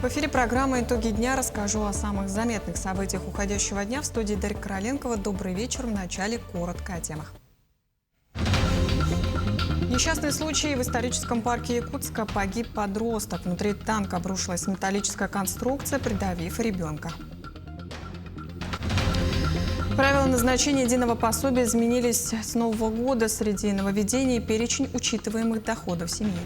эфире программы «Итоги дня». Расскажу о самых заметных событиях уходящего дня. В студии Дарья Короленкова. Добрый вечер. В начале коротко о темах. Несчастный случай в историческом парке Якутска. Погиб подросток. Внутри танка обрушилась металлическая конструкция, придавив ребенка. Правила назначения единого пособия изменились с Нового года. Среди нововведений перечень учитываемых доходов семьи.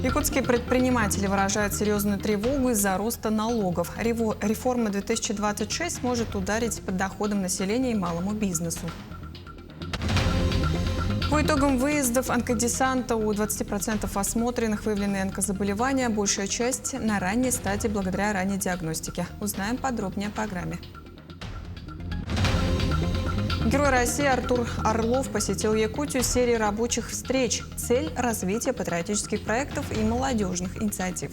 Якутские предприниматели выражают серьезную тревогу из-за роста налогов. Реформа 2026 может ударить по доходам населения и малому бизнесу. По итогам выездов онкодесанта у 20% осмотренных выявлены онкозаболевания, большая часть на ранней стадии благодаря ранней диагностике. Узнаем подробнее о программе. Герой России Артур Орлов посетил Якутию с серией рабочих встреч. Цель – развитие патриотических проектов и молодежных инициатив.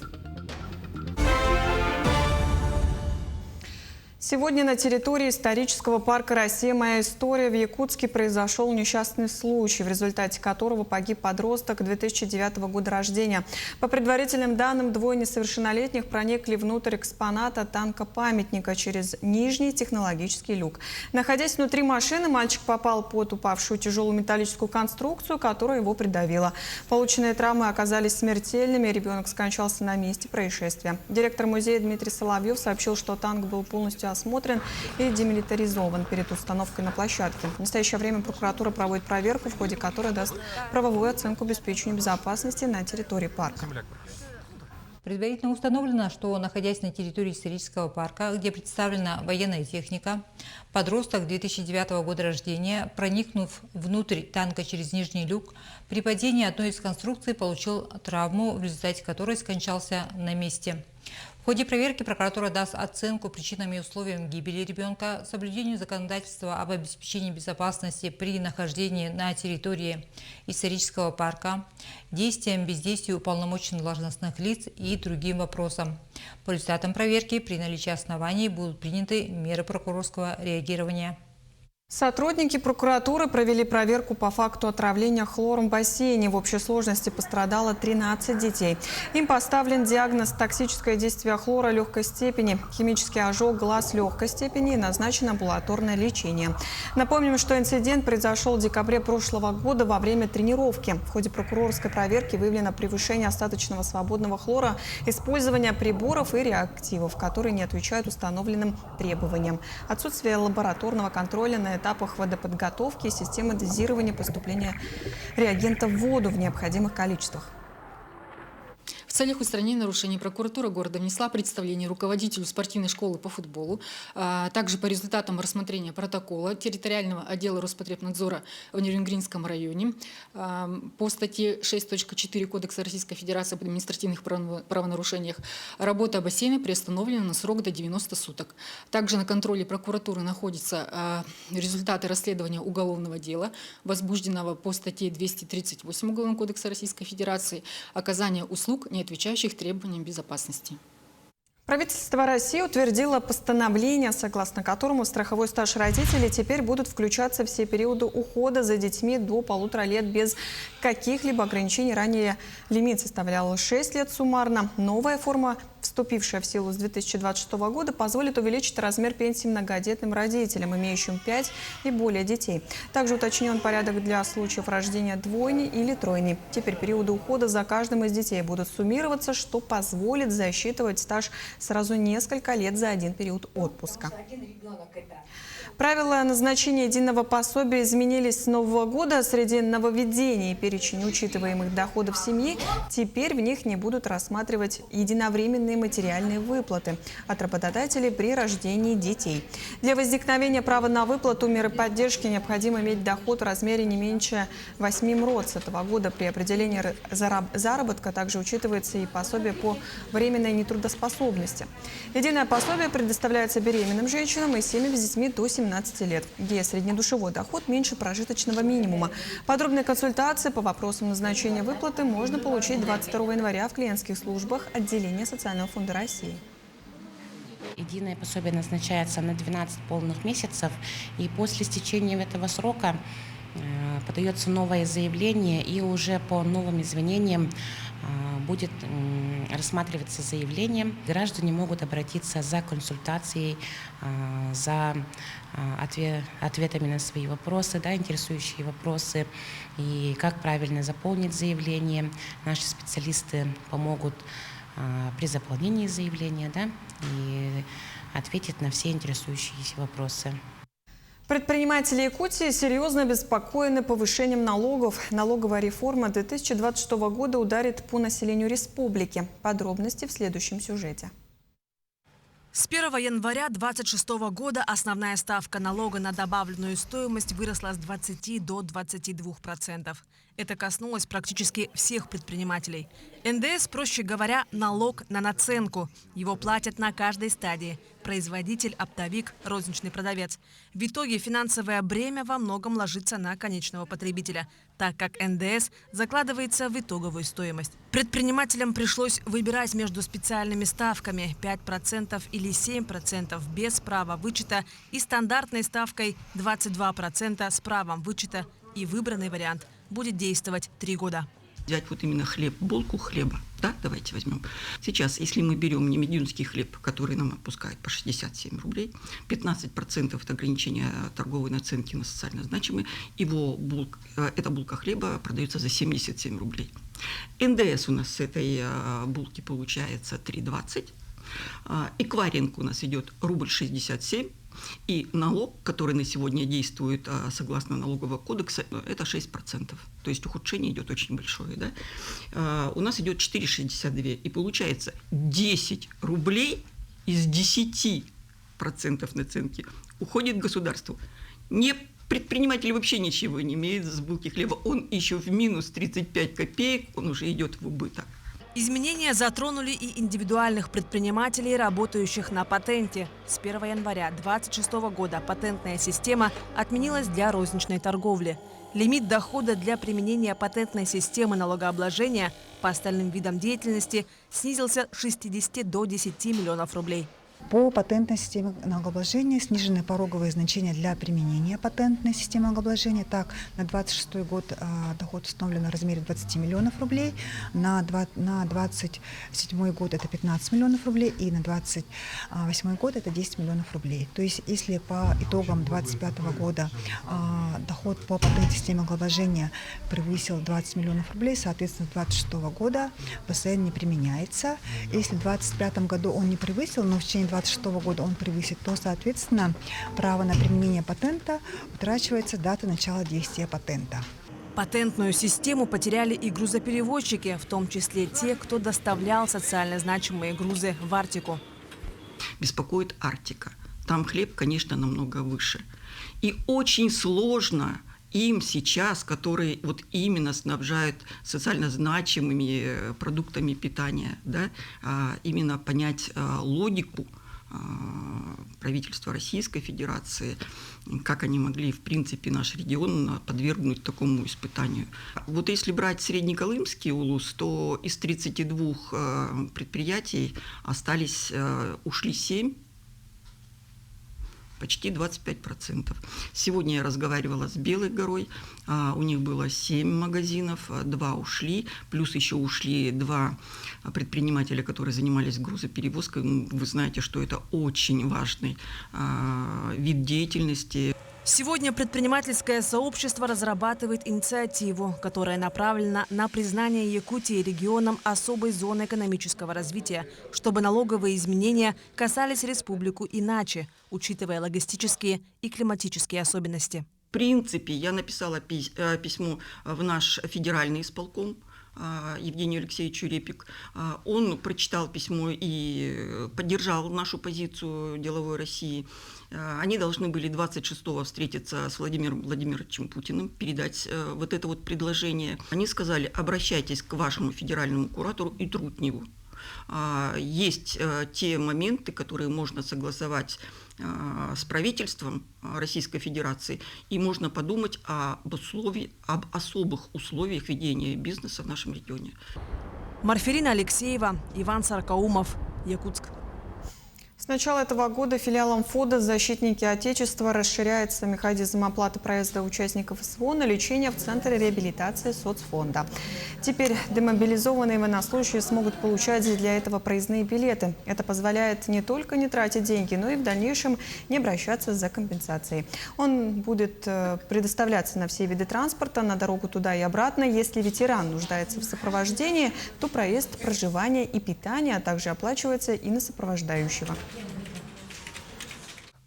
Сегодня на территории исторического парка «Россия. Моя история» в Якутске произошел несчастный случай, в результате которого погиб подросток 2009 года рождения. По предварительным данным, двое несовершеннолетних проникли внутрь экспоната танка-памятника через нижний технологический люк. Находясь внутри машины, мальчик попал под упавшую тяжелую металлическую конструкцию, которая его придавила. Полученные травмы оказались смертельными, ребенок скончался на месте происшествия. Директор музея Дмитрий Соловьев сообщил, что танк был полностью осмотрен и демилитаризован перед установкой на площадке. В настоящее время прокуратура проводит проверку, в ходе которой даст правовую оценку обеспечению безопасности на территории парка. Предварительно установлено, что, находясь на территории исторического парка, где представлена военная техника, подросток 2009 года рождения, проникнув внутрь танка через нижний люк, при падении одной из конструкций получил травму, в результате которой скончался на месте. В ходе проверки прокуратура даст оценку причинам и условиям гибели ребенка, соблюдению законодательства об обеспечении безопасности при нахождении на территории исторического парка, действиям, бездействию уполномоченных должностных лиц и другим вопросам. По результатам проверки при наличии оснований будут приняты меры прокурорского реагирования. Сотрудники прокуратуры провели проверку по факту отравления хлором в бассейне. В общей сложности пострадало 13 детей. Им поставлен диагноз токсическое действие хлора легкой степени, химический ожог глаз легкой степени и назначено амбулаторное лечение. Напомним, что инцидент произошел в декабре прошлого года во время тренировки. В ходе прокурорской проверки выявлено превышение остаточного свободного хлора, использование приборов и реактивов, которые не отвечают установленным требованиям, отсутствие лабораторного контроля на этапах водоподготовки и системы дозирования поступления реагентов в воду в необходимых количествах. В целях устранения нарушений прокуратура города внесла представление руководителю спортивной школы по футболу. Также по результатам рассмотрения протокола территориального отдела Роспотребнадзора в Нерюнгринском районе по статье 6.4 Кодекса Российской Федерации об административных правонарушениях работа бассейна приостановлена на срок до 90 суток. Также на контроле прокуратуры находятся результаты расследования уголовного дела, возбужденного по статье 238 Уголовного кодекса Российской Федерации, оказание услуг, не отвечающих требованиям безопасности. Правительство России утвердило постановление, согласно которому в страховой стаж родителей теперь будут включаться все периоды ухода за детьми до 1,5 лет без каких-либо ограничений. Ранее лимит составлял 6 лет суммарно. Новая форма, вступившая в силу с 2026 года, позволит увеличить размер пенсии многодетным родителям, имеющим 5 и более детей. Также уточнен порядок для случаев рождения двойни или тройни. Теперь периоды ухода за каждым из детей будут суммироваться, что позволит засчитывать стаж сразу несколько лет за один период отпуска. Правила назначения единого пособия изменились с Нового года. Среди нововведений перечень учитываемых доходов семьи. Теперь в них не будут рассматривать единовременные материальные выплаты от работодателей при рождении детей. Для возникновения права на выплату меры поддержки необходимо иметь доход в размере не меньше 8 МРОТ с этого года. При определении заработка также учитывается и пособие по временной нетрудоспособности. Единое пособие предоставляется беременным женщинам и семьям с детьми до 17 лет, где среднедушевой доход меньше прожиточного минимума. Подробные консультации по вопросам назначения выплаты можно получить 22 января в клиентских службах отделения Социального фонда России. Единое пособие назначается на 12 полных месяцев, и после истечения этого срока подается новое заявление, и уже по новым извинениям будет рассматриваться заявление. Граждане могут обратиться за консультацией, за ответами на свои вопросы, да, интересующие вопросы, и как правильно заполнить заявление. Наши специалисты помогут при заполнении заявления, да, и ответят на все интересующиеся вопросы. Предприниматели Якутии серьезно обеспокоены повышением налогов. Налоговая реформа 2026 года ударит по населению республики. Подробности в следующем сюжете. С 1 января 2026 года основная ставка налога на добавленную стоимость выросла с 20 до 22%. Это коснулось практически всех предпринимателей. НДС, проще говоря, налог на наценку. Его платят на каждой стадии – производитель, оптовик, розничный продавец. В итоге финансовое бремя во многом ложится на конечного потребителя, так как НДС закладывается в итоговую стоимость. Предпринимателям пришлось выбирать между специальными ставками – 5% или 7% без права вычета и стандартной ставкой 22% с правом вычета, и выбранный вариант будет действовать 3 года. Взять вот именно хлеб, булку хлеба, да, давайте возьмем. Сейчас, если мы берем немедюнский хлеб, который нам отпускают по 67 рублей, 15% это ограничение торговой наценки на социально значимый, эта булка хлеба продается за 77 рублей. НДС у нас с этой булки получается 3,20, эквайринг у нас идет рубль 67, и налог, который на сегодня действует согласно налогового кодекса, это 6%. То есть ухудшение идет очень большое. Да? У нас идет 4,62. И получается 10 рублей из 10% наценки уходит государству. Предприниматель вообще ничего не имеет с булки хлеба. Он еще в минус 35 копеек, он уже идет в убыток. Изменения затронули и индивидуальных предпринимателей, работающих на патенте. С 1 января 2026 года патентная система отменилась для розничной торговли. Лимит дохода для применения патентной системы налогообложения по остальным видам деятельности снизился с 60 до 10 миллионов рублей. По патентной системе налогообложения снижены пороговые значения для применения патентной системы налогообложения. Так, на 2026 год доход установлен в размере 20 миллионов рублей, на 2027 год это 15 миллионов рублей и на 2028 год это 10 миллионов рублей. То есть, если по итогам 2025 года доход по патентной системе налогообложения превысил 20 миллионов рублей, соответственно, с 2026 года ПСН не применяется. Если в 2025 году он не превысил, но в течение 2026 года он превысит, то, соответственно, право на применение патента утрачивается дата начала действия патента. Патентную систему потеряли и грузоперевозчики, в том числе те, кто доставлял социально значимые грузы в Арктику. Беспокоит Арктика. Там хлеб, конечно, намного выше. И очень сложно им сейчас, которые вот именно снабжают социально значимыми продуктами питания, да, именно понять логику правительства Российской Федерации, как они могли, в принципе, наш регион подвергнуть такому испытанию. Вот если брать Среднеколымский улус, то из 32 предприятий ушли 7, почти 25%. Сегодня я разговаривала с Белой горой, у них было 7 магазинов, 2 ушли, плюс еще ушли 2 предпринимателя, которые занимались грузоперевозкой. Вы знаете, что это очень важный вид деятельности. Сегодня предпринимательское сообщество разрабатывает инициативу, которая направлена на признание Якутии регионом особой зоны экономического развития, чтобы налоговые изменения касались республику иначе, учитывая логистические и климатические особенности. В принципе, я написала письмо в наш федеральный исполком Евгению Алексеевичу Репик. Он прочитал письмо и поддержал нашу позицию деловой России. Они должны были 26-го встретиться с Владимиром Владимировичем Путиным, передать вот это вот предложение. Они сказали: обращайтесь к вашему федеральному куратору и Трутневу. Есть те моменты, которые можно согласовать с правительством Российской Федерации, и можно подумать об особых условиях ведения бизнеса в нашем регионе. Марферина Алексеева, Иван Саркаумов, Якутск. С начала этого года филиалом ФОДа «Защитники Отечества» расширяется механизм оплаты проезда участников СВО на лечение в Центре реабилитации соцфонда. Теперь демобилизованные военнослужащие смогут получать для этого проездные билеты. Это позволяет не только не тратить деньги, но и в дальнейшем не обращаться за компенсацией. Он будет предоставляться на все виды транспорта, на дорогу туда и обратно. Если ветеран нуждается в сопровождении, то проезд, проживание и питание, а также оплачивается и на сопровождающего.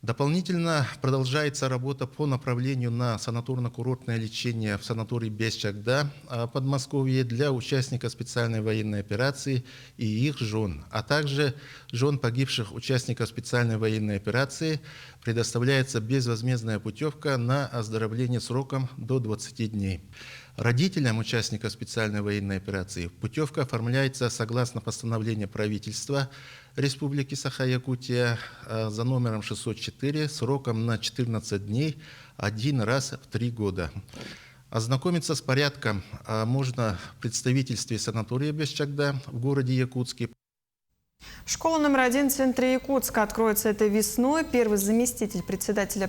Дополнительно продолжается работа по направлению на санаторно-курортное лечение в санатории Бесчагда, Подмосковье, для участников специальной военной операции и их жен, а также жен погибших участников специальной военной операции предоставляется безвозмездная путевка на оздоровление сроком до 20 дней. Родителям участников специальной военной операции путевка оформляется согласно постановлению правительства Республики Саха-Якутия за номером 604 сроком на 14 дней один раз в 3 года. Ознакомиться с порядком можно в представительстве санатория Бесчагда в городе Якутске. Школа номер 1 в центре Якутска откроется этой весной. Первый заместитель председателя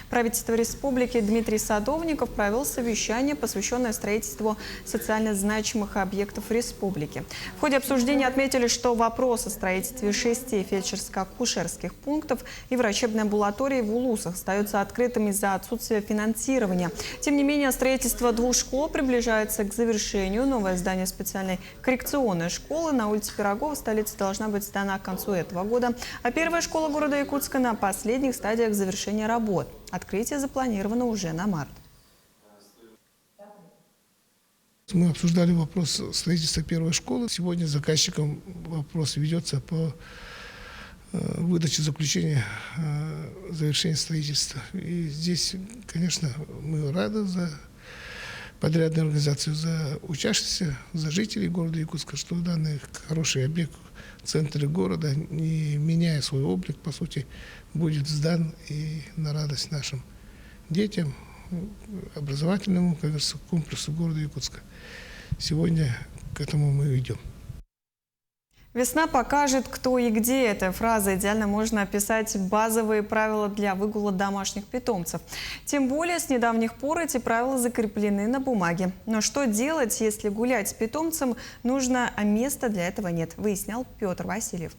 правительства республики Дмитрий Садовников провел совещание, посвященное строительству социально значимых объектов республики. В ходе обсуждения отметили, что вопрос о строительстве 6 фельдшерско-акушерских пунктов и врачебной амбулатории в Улусах остается открытым из-за отсутствия финансирования. Тем не менее, строительство 2 школ приближается к завершению. Новое здание специальной коррекционной школы на улице Пирогова в столице должна быть сдана к концу этого года, а первая школа города Якутска на последних стадиях завершения работ. Открытие запланировано уже на март. Мы обсуждали вопрос строительства первой школы. Сегодня заказчиком вопрос ведется по выдаче заключения завершения строительства. И здесь, конечно, мы рады за подрядную организацию, за учащихся, за жителей города Якутска, что данный хороший объект в центре города, не меняя свой облик, по сути, будет сдан и на радость нашим детям, образовательному, как говорится, комплексу города Якутска. Сегодня к этому мы идем. Весна покажет, кто и где. Эта фраза идеально можно описать базовые правила для выгула домашних питомцев. Тем более, с недавних пор эти правила закреплены на бумаге. Но что делать, если гулять с питомцем нужно, а места для этого нет, выяснял Петр Васильев.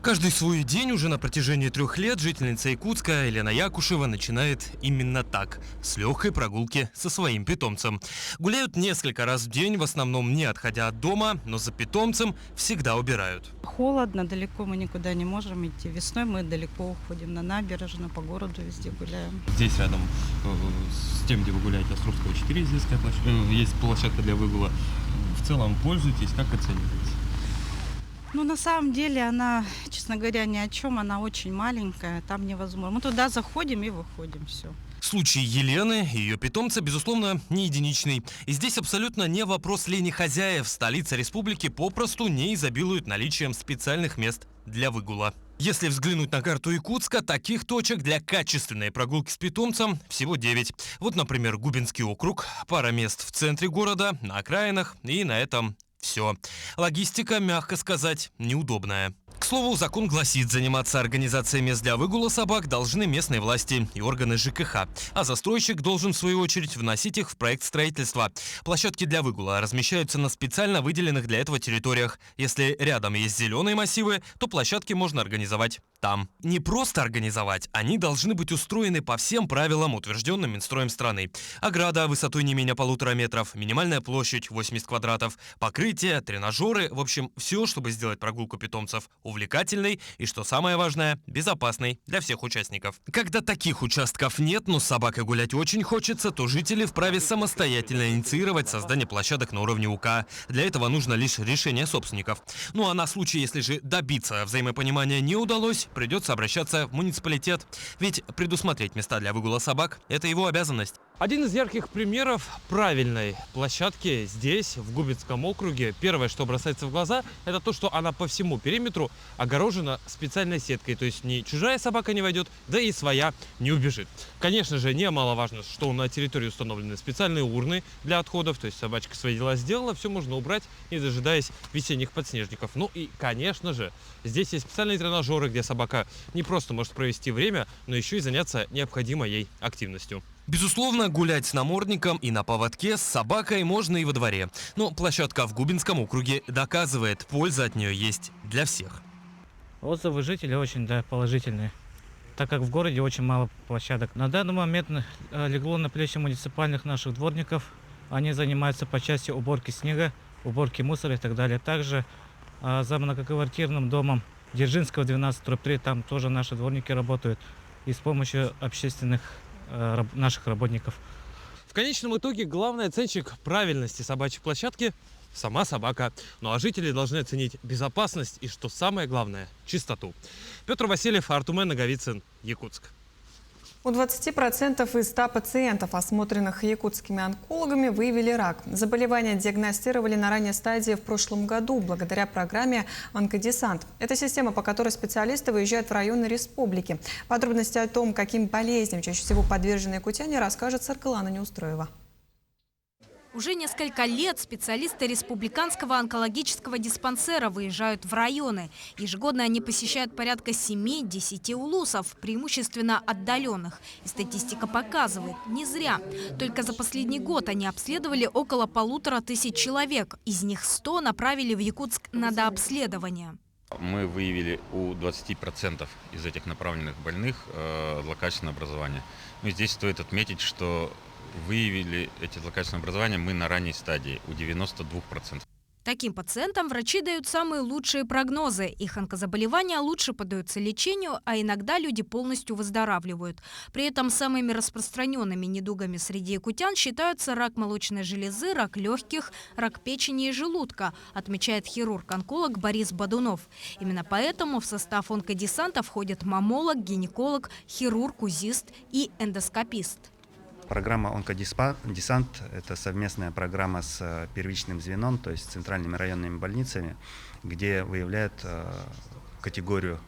Каждый свой день уже на протяжении 3 лет жительница Якутска Елена Якушева начинает именно так, с легкой прогулки со своим питомцем. Гуляют несколько раз в день, в основном не отходя от дома, но за питомцем всегда убирают. Холодно, далеко мы никуда не можем идти. Весной мы далеко уходим на набережную, по городу везде гуляем. Здесь рядом с тем, где вы гуляете, Островского 4, здесь есть площадка для выгула. В целом пользуетесь, как оцениваете? Ну, на самом деле, она, честно говоря, ни о чем, она очень маленькая, там невозможно. Мы туда заходим и выходим, все. Случай Елены и ее питомца, безусловно, не единичный. И здесь абсолютно не вопрос лени хозяев. Столица республики попросту не изобилует наличием специальных мест для выгула. Если взглянуть на карту Якутска, таких точек для качественной прогулки с питомцем всего 9. Вот, например, Губинский округ, пара мест в центре города, на окраинах, и на этом все. Логистика, мягко сказать, неудобная. К слову, закон гласит, заниматься организацией мест для выгула собак должны местные власти и органы ЖКХ. А застройщик должен, в свою очередь, вносить их в проект строительства. Площадки для выгула размещаются на специально выделенных для этого территориях. Если рядом есть зеленые массивы, то площадки можно организовать там. Не просто организовать, они должны быть устроены по всем правилам, утвержденным Минстроем страны. Ограда высотой не менее 1,5 метра, минимальная площадь 80 квадратов, покрытие, тренажеры, в общем, все, чтобы сделать прогулку питомцев увлекательной и, что самое важное, безопасной для всех участников. Когда таких участков нет, но с собакой гулять очень хочется, то жители вправе самостоятельно инициировать создание площадок на уровне УК. Для этого нужно лишь решение собственников. Ну а на случай, если же добиться взаимопонимания не удалось, придется обращаться в муниципалитет. Ведь предусмотреть места для выгула собак – это его обязанность. Один из ярких примеров правильной площадки здесь, в Губинском округе. Первое, что бросается в глаза, это то, что она по всему периметру огорожена специальной сеткой. То есть ни чужая собака не войдет, да и своя не убежит. Конечно же, немаловажно, что на территории установлены специальные урны для отходов. То есть собачка свои дела сделала, все можно убрать, не дожидаясь весенних подснежников. Ну и, конечно же, здесь есть специальные тренажеры, где собака не просто может провести время, но еще и заняться необходимой ей активностью. Безусловно, гулять с намордником и на поводке с собакой можно и во дворе. Но площадка в Губинском округе доказывает, польза от нее есть для всех. Отзывы жителей очень положительные, так как в городе очень мало площадок. На данный момент легло на плечи муниципальных наших дворников. Они занимаются по части уборки снега, уборки мусора и так далее. Также за многоквартирным домом Дзержинского 12/3, там тоже наши дворники работают. И с помощью общественных наших работников. В конечном итоге главный оценщик правильности собачьей площадки – сама собака. Ну а жители должны оценить безопасность и, что самое главное, чистоту. Петр Васильев, Артумен Наговицын, Якутск. У 20% из 100 пациентов, осмотренных якутскими онкологами, выявили рак. Заболевание диагностировали на ранней стадии в прошлом году благодаря программе «Онкодесант». Это система, по которой специалисты выезжают в районы республики. Подробности о том, каким болезням чаще всего подвержены якутяне, расскажет Саркалана Неустроева. Уже несколько лет специалисты республиканского онкологического диспансера выезжают в районы. Ежегодно они посещают порядка 7-10 улусов, преимущественно отдаленных. И статистика показывает, не зря. Только за последний год они обследовали около 1500 человек. Из них 100 направили в Якутск на дообследование. Мы выявили у 20% из этих направленных больных злокачественное образование. Но здесь стоит отметить, что выявили эти злокачественные образования мы на ранней стадии, у 92%. Таким пациентам врачи дают самые лучшие прогнозы. Их онкозаболевания лучше поддаются лечению, а иногда люди полностью выздоравливают. При этом самыми распространенными недугами среди якутян считаются рак молочной железы, рак легких, рак печени и желудка, отмечает хирург-онколог Борис Бодунов. Именно поэтому в состав онкодесанта входят маммолог, гинеколог, хирург-узист и эндоскопист. Программа «Онкодесант» – это совместная программа с первичным звеном, то есть центральными районными больницами, где выявляют категорию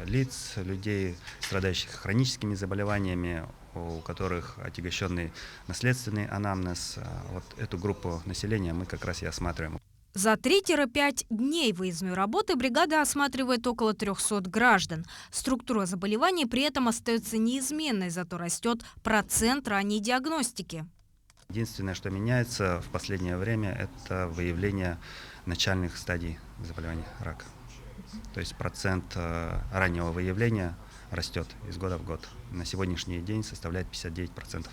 лиц, людей, страдающих хроническими заболеваниями, у которых отягощенный наследственный анамнез. Вот эту группу населения мы как раз и осматриваем. За 3-5 дней выездной работы бригада осматривает около 300 граждан. Структура заболеваний при этом остается неизменной, зато растет процент ранней диагностики. Единственное, что меняется в последнее время, это выявление начальных стадий заболевания рака. То есть процент раннего выявления растет из года в год. На сегодняшний день составляет 59%.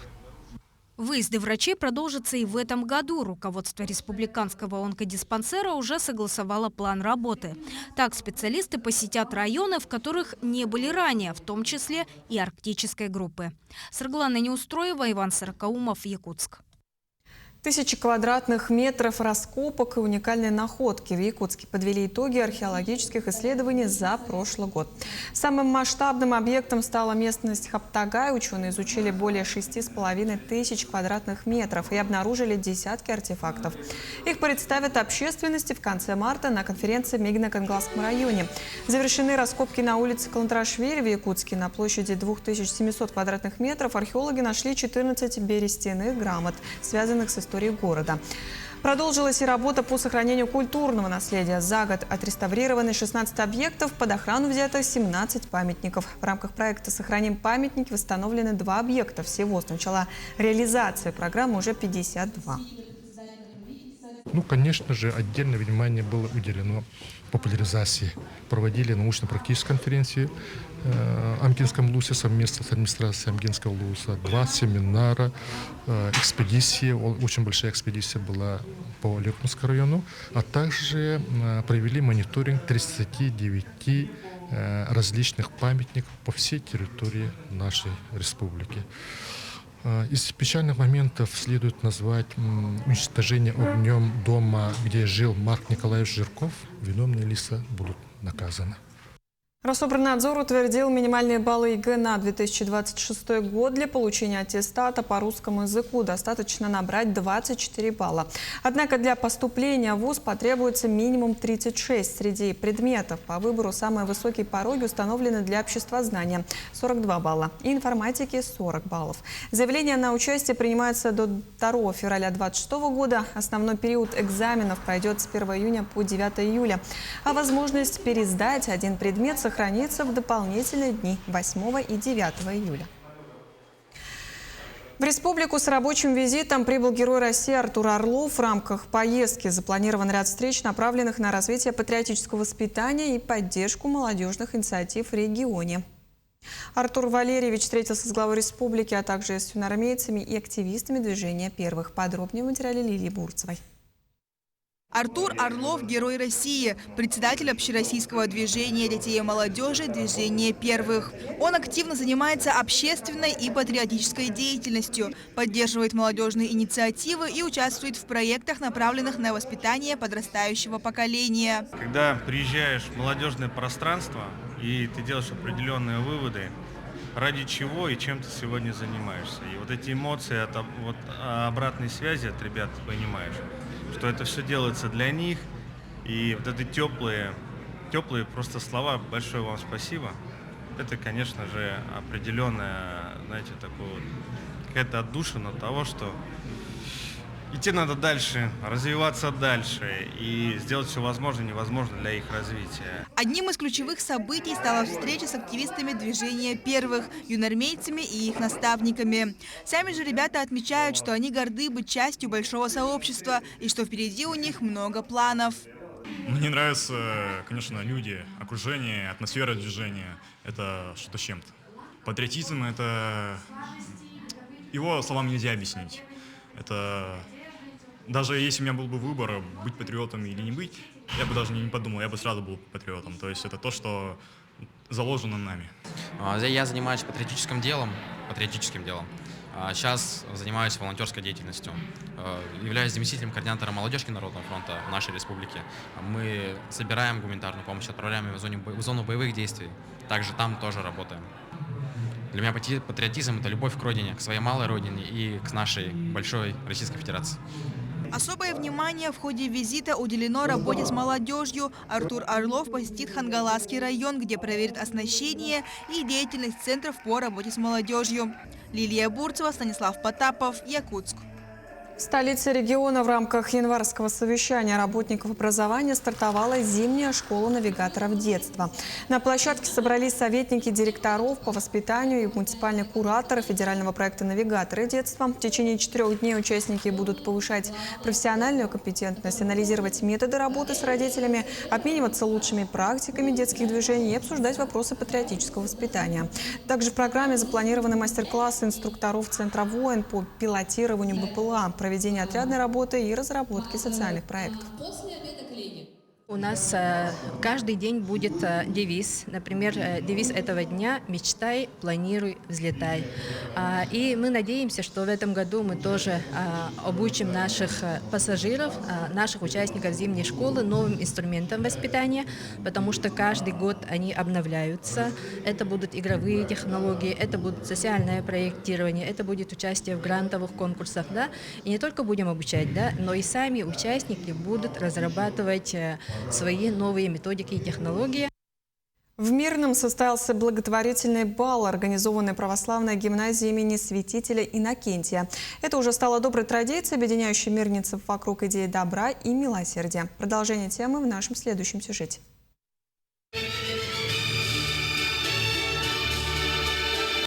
Выезды врачей продолжатся и в этом году. Руководство республиканского онкодиспансера уже согласовало план работы. Так специалисты посетят районы, в которых не были ранее, в том числе и арктической группы. Саргалана Неустроева, Иван Сорокаумов, Якутск. Тысячи квадратных метров раскопок и уникальные находки в Якутске подвели итоги археологических исследований за прошлый год. Самым масштабным объектом стала местность Хаптагай. Ученые изучили более 6500 квадратных метров и обнаружили десятки артефактов. Их представят общественности в конце марта на конференции в Мегино-Кангаласском районе. Завершены раскопки на улице Калантрашвили в Якутске. На площади 2700 квадратных метров археологи нашли 14 берестяных грамот, связанных с историей города. Продолжилась и работа по сохранению культурного наследия. За год отреставрированы 16 объектов, под охрану взято 17 памятников. В рамках проекта «Сохраним памятники» восстановлены 2 объекта. Всего с начала реализации программы уже 52. Ну, конечно же, отдельное внимание было уделено популяризации. Проводили научно-практические конференции в Амкинском ЛУСе совместно с администрацией Амкинского ЛУСа. 2 семинара, экспедиции, очень большая экспедиция была по Лекунскому району, а также провели мониторинг 39 различных памятников по всей территории нашей республики. Из печальных моментов следует назвать уничтожение огнем дома, где жил Марк Николаевич Жирков. Виновные лица будут наказаны. Рособорнадзор утвердил минимальные баллы ЕГЭ на 2026 год. Для получения аттестата по русскому языку достаточно набрать 24 балла. Однако для поступления в ВУЗ потребуется минимум 36. Среди предметов по выбору самые высокие пороги установлены для обществознания – 42 балла, и информатики – 40 баллов. Заявления на участие принимаются до 2 февраля 2026 года. Основной период экзаменов пройдет с 1 июня по 9 июля. А возможность пересдать один предмет сохранится в дополнительные дни 8 и 9 июля. В республику с рабочим визитом прибыл герой России Артур Орлов. В рамках поездки запланирован ряд встреч, направленных на развитие патриотического воспитания и поддержку молодежных инициатив в регионе. Артур Валерьевич встретился с главой республики, а также с юноармейцами и активистами движения первых. Подробнее в материале Лилии Бурцевой. Артур Орлов – герой России, председатель общероссийского движения детей и молодежи «Движение первых». Он активно занимается общественной и патриотической деятельностью, поддерживает молодежные инициативы и участвует в проектах, направленных на воспитание подрастающего поколения. Когда приезжаешь в молодежное пространство и ты делаешь определенные выводы, ради чего и чем ты сегодня занимаешься. И вот эти эмоции от обратной связи от ребят понимаешь, что это все делается для них. И вот эти теплые просто слова «большое вам спасибо», это, конечно же, определенная, знаете, такая вот какая-то отдушина того, что идти надо дальше, развиваться дальше и сделать все возможное и невозможное для их развития. Одним из ключевых событий стала встреча с активистами движения первых, юноармейцами и их наставниками. Сами же ребята отмечают, что они горды быть частью большого сообщества и что впереди у них много планов. Мне нравятся, конечно, люди, окружение, атмосфера движения. Это что-то с чем-то. Патриотизм – это… Его словам нельзя объяснить. Это… Даже если у меня был бы выбор, быть патриотом или не быть, я бы даже не подумал, я бы сразу был патриотом. То есть это то, что заложено нами. Я занимаюсь патриотическим делом. Сейчас занимаюсь волонтерской деятельностью. Являюсь заместителем координатора молодежки Народного фронта в нашей республике. Мы собираем гуманитарную помощь, отправляем ее в зону боевых действий. Также там тоже работаем. Для меня патриотизм – это любовь к родине, к своей малой родине и к нашей большой Российской Федерации. Особое внимание в ходе визита уделено работе с молодежью. Артур Орлов посетит Хангаласский район, где проверит оснащение и деятельность центров по работе с молодежью. Лилия Бурцева, Станислав Потапов, Якутск. В столице региона в рамках январского совещания работников образования стартовала зимняя школа навигаторов детства. На площадке собрались советники директоров по воспитанию и муниципальные кураторы федерального проекта «Навигаторы детства». В течение 4 дней участники будут повышать профессиональную компетентность, анализировать методы работы с родителями, обмениваться лучшими практиками детских движений и обсуждать вопросы патриотического воспитания. Также в программе запланированы мастер-классы инструкторов Центра ВОИН по пилотированию БПЛА, проведение отрядной работы и разработки социальных проектов. У нас каждый день будет девиз. Например, девиз этого дня «Мечтай, планируй, взлетай». И мы надеемся, что в этом году мы тоже обучим наших пассажиров, наших участников зимней школы новым инструментам воспитания, потому что каждый год они обновляются. Это будут игровые технологии, это будет социальное проектирование, это будет участие в грантовых конкурсах. Да? И не только будем обучать, да, но и сами участники будут разрабатывать свои новые методики и технологии. В Мирном состоялся благотворительный бал, организованный православной гимназией имени святителя Иннокентия. Это уже стало доброй традицией, объединяющей мирницев вокруг идеи добра и милосердия. Продолжение темы в нашем следующем сюжете.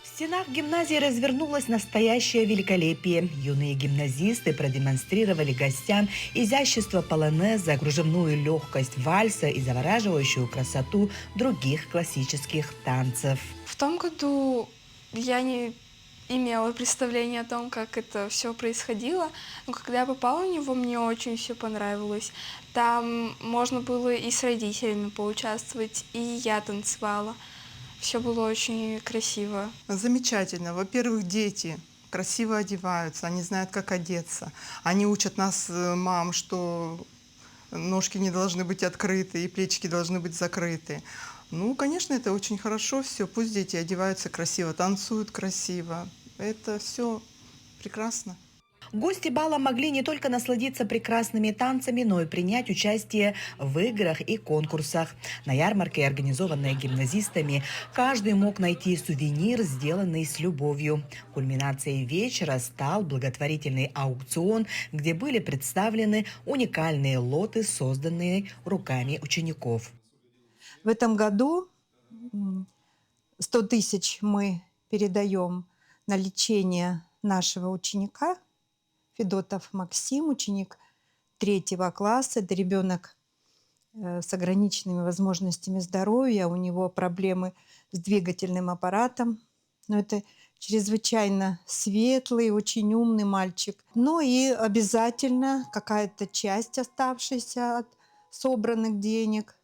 В стенах гимназии развернулось настоящее великолепие. Юные гимназисты продемонстрировали гостям изящество полонеза, кружевную легкость вальса и завораживающую красоту других классических танцев. В том году я не имела представления о том, как это все происходило, но когда я попала в него, мне очень все понравилось. Там можно было и с родителями поучаствовать, и я танцевала. Все было очень красиво. Замечательно. Во-первых, дети красиво одеваются, они знают, как одеться. Они учат нас, мам, что ножки не должны быть открыты, и плечики должны быть закрыты. Ну, конечно, это очень хорошо все. Пусть дети одеваются красиво, танцуют красиво. Это все прекрасно. Гости бала могли не только насладиться прекрасными танцами, но и принять участие в играх и конкурсах. На ярмарке, организованной гимназистами, каждый мог найти сувенир, сделанный с любовью. Кульминацией вечера стал благотворительный аукцион, где были представлены уникальные лоты, созданные руками учеников. В этом году 100 тысяч мы передаем на лечение нашего ученика. Федотов Максим, ученик 3 класса. Это ребенок с ограниченными возможностями здоровья. У него проблемы с двигательным аппаратом. Но это чрезвычайно светлый, очень умный мальчик. Ну и обязательно какая-то часть оставшейся от собранных денег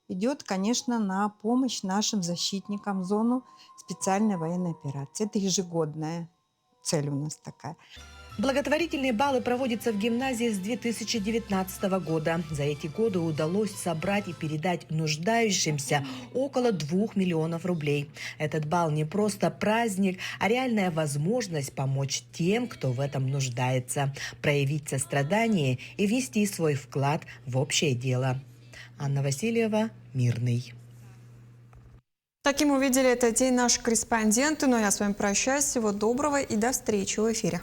идет, конечно, на помощь нашим защитникам в зону специальной военной операции. Это ежегодная цель у нас такая. Благотворительные балы проводятся в гимназии с 2019 года. За эти годы удалось собрать и передать нуждающимся около 2 миллионов рублей. Этот бал не просто праздник, а реальная возможность помочь тем, кто в этом нуждается, проявить сострадание и внести свой вклад в общее дело. Анна Васильева, Мирный. Таким увидели этот день наши корреспонденты. Ну а я с вами прощаюсь. Всего доброго и до встречи в эфире.